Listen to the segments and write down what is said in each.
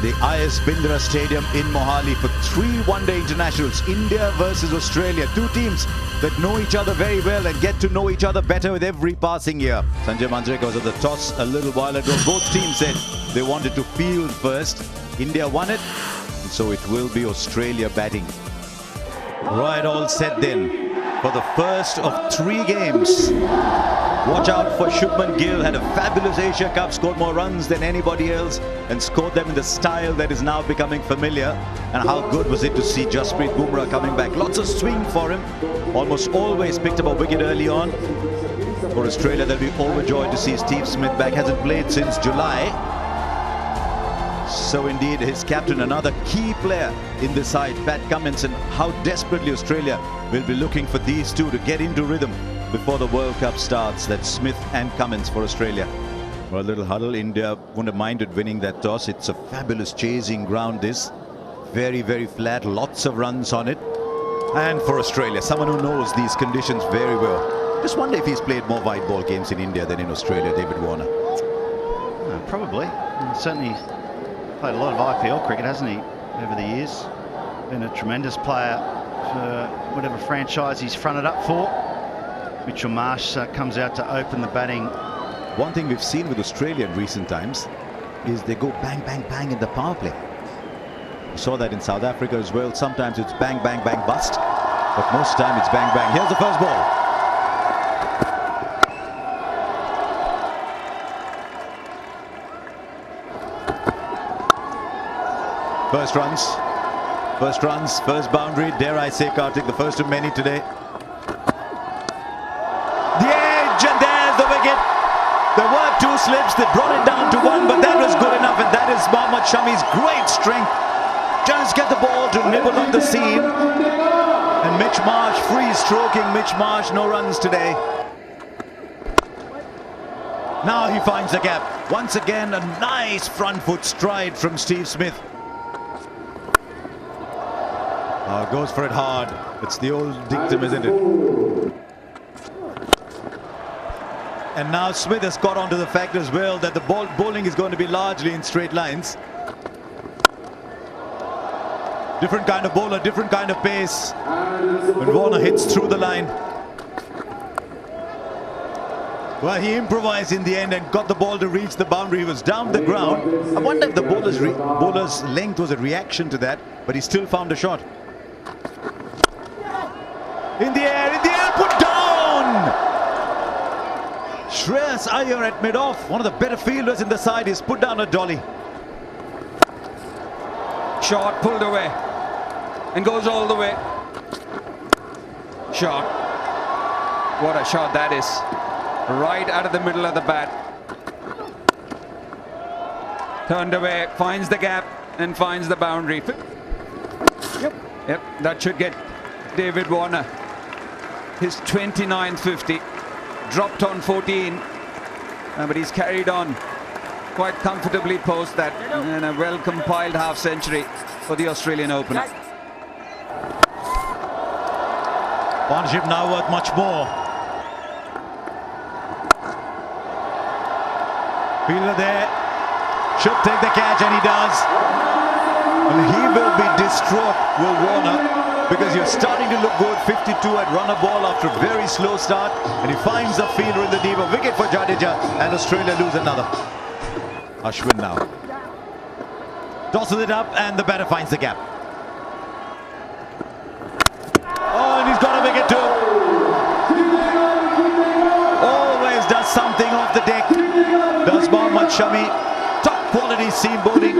the IS Bindra Stadium in Mohali for 3 one-day internationals. India versus Australia. Two teams that know each other very well and get to know each other better with every passing year. Sanjay Manjrekar was at the toss a little while ago. Both teams said they wanted to field first. India won it, and so it will be Australia batting. Right, all set then for the first of 3 games. Watch out for Shubman Gill. Had a fabulous Asia Cup, scored more runs than anybody else and scored them in the style that is now becoming familiar. And how good was it to see Jasprit Bumrah coming back. Lots of swing for him. Almost always picked up a wicket early on. For Australia, they'll be overjoyed to see Steve Smith back. Hasn't played since July. So indeed, his captain, another key player in the side, Pat Cummins, and how desperately Australia will be looking for these two to get into rhythm before the World Cup starts. That's Smith and Cummins for Australia. For a little huddle, India wouldn't have minded winning that toss. It's a fabulous chasing ground, this. Very, very flat, lots of runs on it. And for Australia, someone who knows these conditions very well. Just wonder if he's played more white ball games in India than in Australia, David Warner. Probably. Certainly played a lot of IPL cricket, hasn't he, over the years? Been a tremendous player for whatever franchise he's fronted up for. Mitchell Marsh comes out to open the batting. One thing we've seen with Australia in recent times is they go bang, bang, bang in the power play. We saw that in South Africa as well. Sometimes it's bang, bang, bang, bust. But most of the time it's bang, bang. Here's the first ball. First runs, first boundary. Dare I say, Karthik, the first of many today. The edge, and there's the wicket. There were 2 slips that brought it down to 1, but that was good enough, and that is Mohammad Shami's great strength. Just get the ball to nibble on the seam. And Mitch Marsh, free stroking Mitch Marsh, no runs today. Now he finds the gap. Once again, a nice front foot stride from Steve Smith. Goes for it hard. It's the old dictum, isn't it? And now Smith has got onto the fact as well that the bowling is going to be largely in straight lines. Different kind of bowler, different kind of pace. When Warner hits through the line. Well, he improvised in the end and got the ball to reach the boundary. He was down the ground. I wonder if the bowler's length was a reaction to that, but he still found a shot. In the air, put down! Shreyas Iyer at mid-off, one of the better fielders in the side, is put down a dolly. Shot pulled away and goes all the way. Shot. What a shot that is. Right out of the middle of the bat. Turned away, finds the gap and finds the boundary. Yep, that should get David Warner his 29th 50. Dropped on 14, but he's carried on quite comfortably post that, and a well-compiled half-century for the Australian opener. Partnership now worth much more. Fielder there, should take the catch, and he does. And he will be distraught, Will Warner, because you're starting to look good. 52 at runner ball after a very slow start, and he finds a fielder in the deep. A wicket for Jadeja, and Australia lose another. Ashwin now tosses it up, and the batter finds the gap. Oh, and he's got a wicket too. Always does something off the deck, does Mohammad Shami. Top quality seam bowling.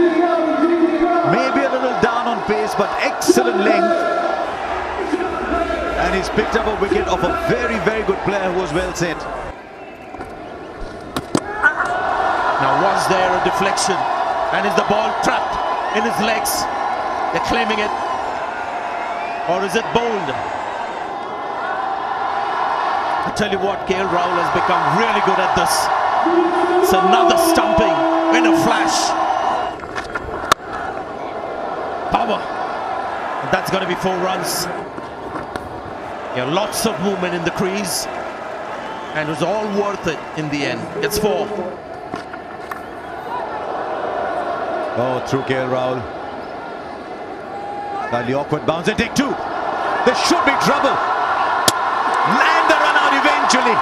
Maybe a little down on pace, but excellent length. And he's picked up a wicket of a very, very good player who was well set. Now, was there a deflection? And is the ball trapped in his legs? They're claiming it. Or is it bowled? I tell you what, KL Rahul has become really good at this. It's another stumping in a flash. Power. And that's going to be 4 runs. Yeah, lots of movement in the crease. And it was all worth it in the end. It's 4. Oh, through KL Rahul. Slightly awkward bounce and take two. There should be trouble. And the run out eventually.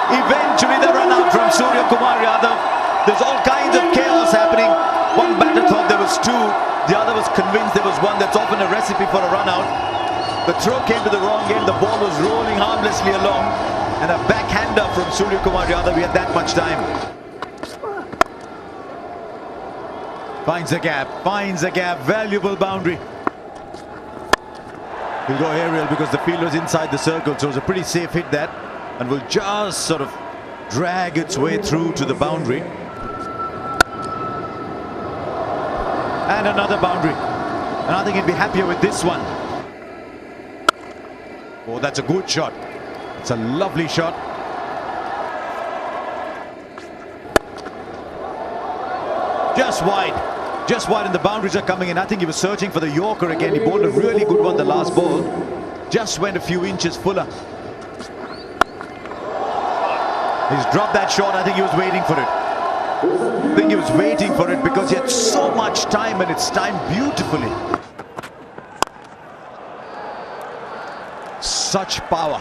Eventually the run out from Surya Kumar Yadav. There's all kinds of chaos happening. One batter thought there was two. The other was convinced there was one. That's often a recipe for a run out. The throw came to the wrong end. The ball was rolling harmlessly along. And a backhander from Surya Kumar Yadav. We had that much time. Finds a gap. Finds a gap. Valuable boundary. He'll go aerial because the field was inside the circle. So it was a pretty safe hit that. And will just sort of drag its way through to the boundary. And another boundary. And I think he'd be happier with this one. Oh, that's a good shot. It's a lovely shot. Just wide. Just wide, and the boundaries are coming in. I think he was searching for the Yorker again. He bowled a really good one the last ball. Just went a few inches fuller. He's dropped that shot. I think he was waiting for it. I think he was waiting for it because he had so much time, and it's timed beautifully. Such power.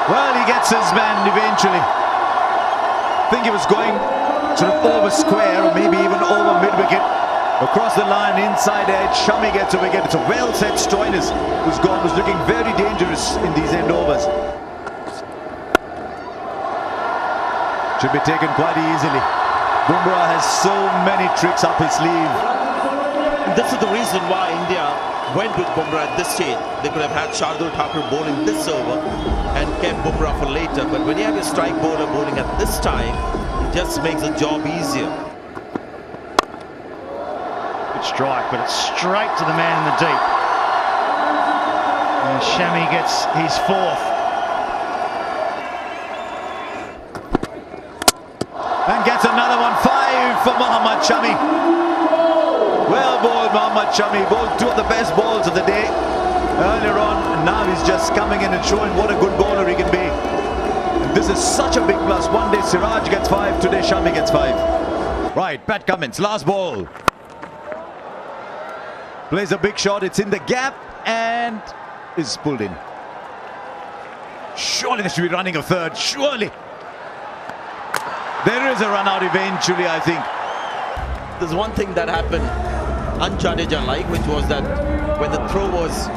Well, he gets his man eventually. I think he was going sort of over square or maybe even over mid-wicket. Across the line, inside edge, Shami gets a wicket. It's a well-set Stoinis who's gone, was looking very dangerous in these end overs. Should be taken quite easily. Bumrah has so many tricks up his sleeve. This is the reason why India went with Bumrah at this stage. They could have had Shardul Thakur bowling this over and kept Bumrah for later. But when you have a strike bowler bowling at this time, it just makes the job easier. Good strike, but it's straight to the man in the deep. And Shami gets his fourth. And gets another one. 5 for Mohammad Shami. Well bowled, Mohammad Shami. Bowled two of the best balls of the day earlier on. And now he's just coming in and showing what a good bowler he can be. And this is such a big plus. One day Siraj gets 5. Today Shami gets 5. Right, Pat Cummins. Last ball. Plays a big shot. It's in the gap and is pulled in. Surely they should be running a third. Surely. There is a run out eventually, I think. There's one thing that happened un-Jadeja like, which was that when the throw was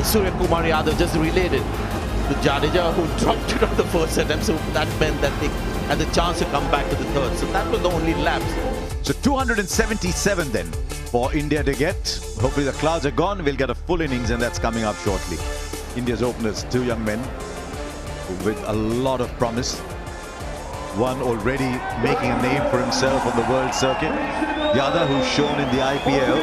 Surya Kumar Yadav just relayed it to Jadeja, who dropped it on the first attempt. So that meant that they had the chance to come back to the third. So that was the only lapse. So 277 then for India to get. Hopefully the clouds are gone. We'll get a full innings, and that's coming up shortly. India's openers, 2 young men with a lot of promise. One already making a name for himself on the world circuit. The other who's shown in the IPL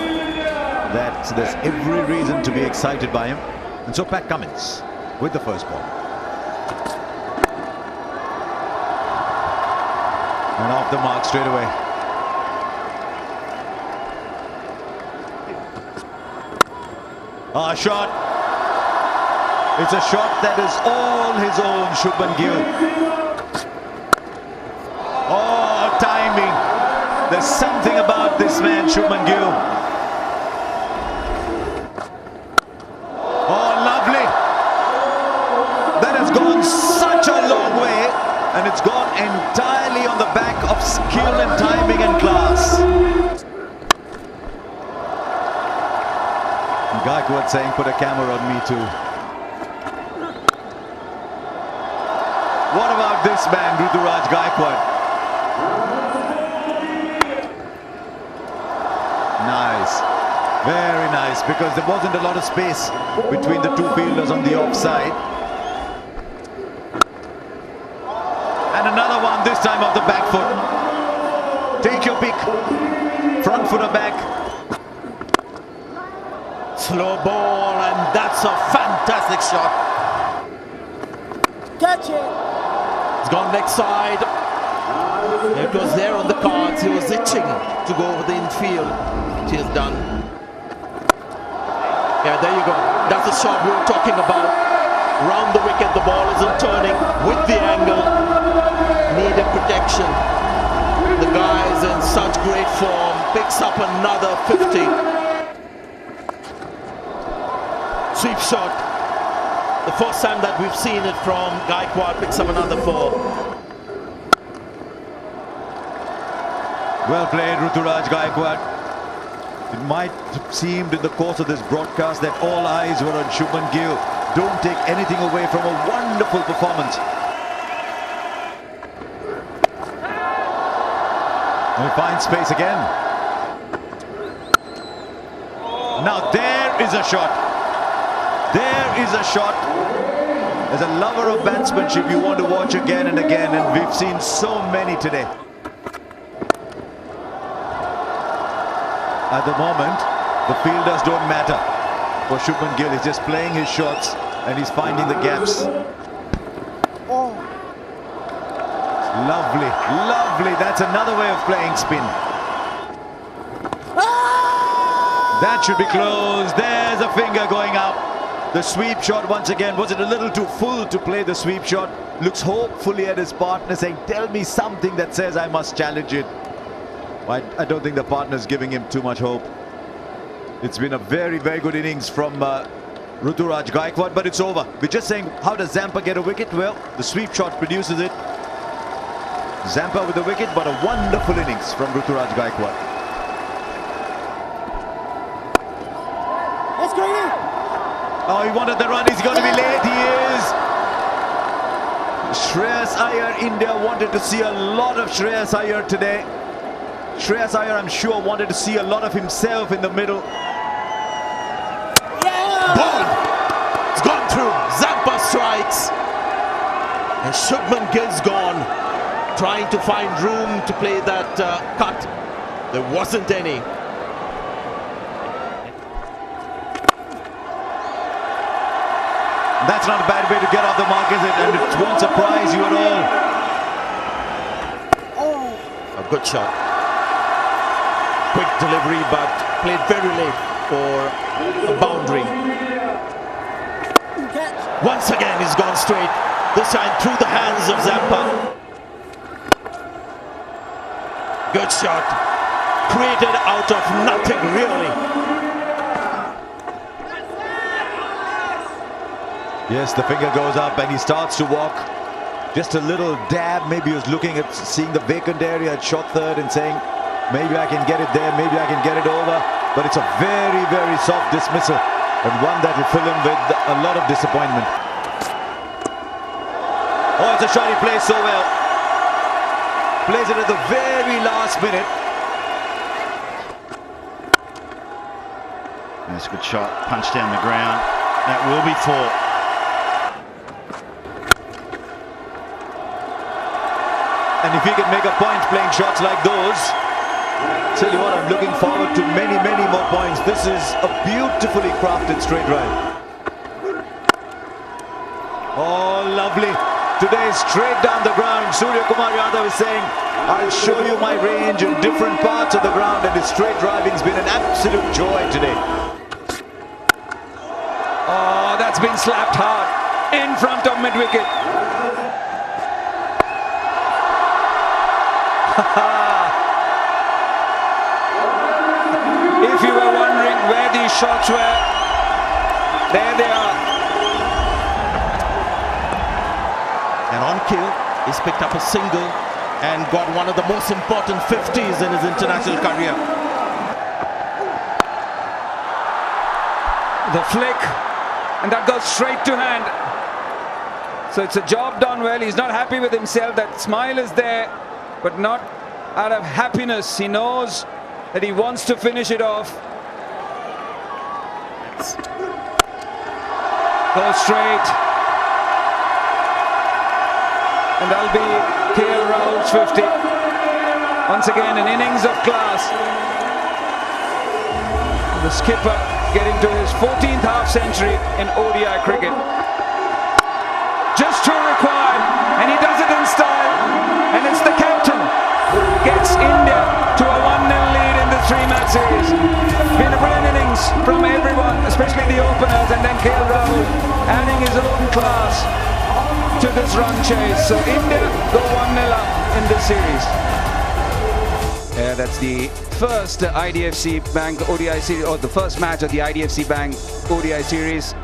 that there's every reason to be excited by him. And so Pat Cummins with the first ball. And off the mark straight away. A shot. It's a shot that is all his own, Shubman Gill. Oh, timing. There's something about this man, Shubman Gill. Oh, lovely. That has gone such a long way, and it's gone entirely on the back of skill and timing and class. And Gaikwad saying, put a camera on me too. What about this man, Ruturaj Gaikwad? Nice, very nice, because there wasn't a lot of space between the two fielders on the offside. And another one, this time off the back foot. Take your pick, front foot or back. Slow ball, and that's a fantastic shot. Catch it. It's gone next side. It was there on the cards. He was itching to go over the infield. He has done. Yeah, there you go. That's the shot we were talking about. Round the wicket, the ball isn't turning with the angle. needed protection. The guy is in such great form, picks up another 50. Sweep shot. The first time that we've seen it from Gaikwad, picks up another 4. Well played, Ruturaj Gaikwad. It might have seemed in the course of this broadcast that all eyes were on Shubman Gill. Don't take anything away from a wonderful performance. And we find space again. Now there is a shot. There is a shot. As a lover of batsmanship, you want to watch again and again, and we've seen so many today. At the moment, the fielders don't matter for Shubman Gill. He's just playing his shots and he's finding the gaps. Oh. Lovely, lovely. That's another way of playing spin. That should be close. There's a finger going up. The sweep shot once again. Was it a little too full to play the sweep shot? Looks hopefully at his partner saying, tell me something that says I must challenge it. I don't think the partner's giving him too much hope. It's been a very, very good innings from Ruturaj Gaikwad, but it's over. We're just saying, how does Zampa get a wicket? Well, the sweep shot produces it. Zampa with the wicket, but a wonderful innings from Ruturaj Gaikwad. Let's go in. Oh, he wanted the run. He's going to be late. He is. Shreyas Iyer, India wanted to see a lot of Shreyas Iyer today. Shreyas Iyer, I'm sure, wanted to see a lot of himself in the middle. Ball! It's gone through. Zampa strikes. And Shubman Gill's gone. Trying to find room to play that cut. There wasn't any. That's not a bad way to get off the mark, is it? And it won't surprise you at all. A good shot. Quick delivery, but played very late for a boundary. Once again, he's gone straight. This time through the hands of Zampa. Good shot. Created out of nothing, really. Yes, the finger goes up and he starts to walk. Just a little dab. Maybe he was looking at seeing the vacant area at shot third and saying, maybe I can get it there, maybe I can get it over. But it's a very, very soft dismissal, and one that will fill him with a lot of disappointment. Oh, it's a shot he plays so well. Plays it at the very last minute. That's a good shot. Punch down the ground. That will be 4. And if he can make a point playing shots like those, tell you what, I'm looking forward to many, many more points. This is a beautifully crafted straight drive. Oh, lovely. Today, straight down the ground. Surya Kumar Yadav is saying, I'll show you my range in different parts of the ground, and his straight driving's been an absolute joy today. Oh, that's been slapped hard in front of mid-wicket. If you were wondering where these shots were, there they are. And on kill, he's picked up a single and got one of the most important 50s in his international career. The flick, and that goes straight to hand. So it's a job done well. He's not happy with himself. That smile is there, but not out of happiness. He knows that he wants to finish it off. Go straight. And that'll be KL Rahul's 50. Once again, an innings of class. The skipper getting to his 14th half-century in ODI cricket. Just 2 required, and he does it in style. And it's the captain who gets India to a 1-0 lead in the 3-match series. Been a brilliant innings from everyone, especially the openers, and then KL Rahul adding his own class. to this run chase. So India go 1-0 up in this series. Yeah, that's the first IDFC Bank ODI series, or the first match of the IDFC Bank ODI series.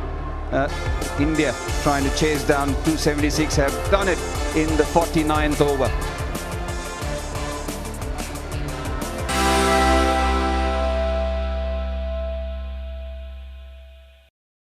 India trying to chase down 276, have done it in the 49th over.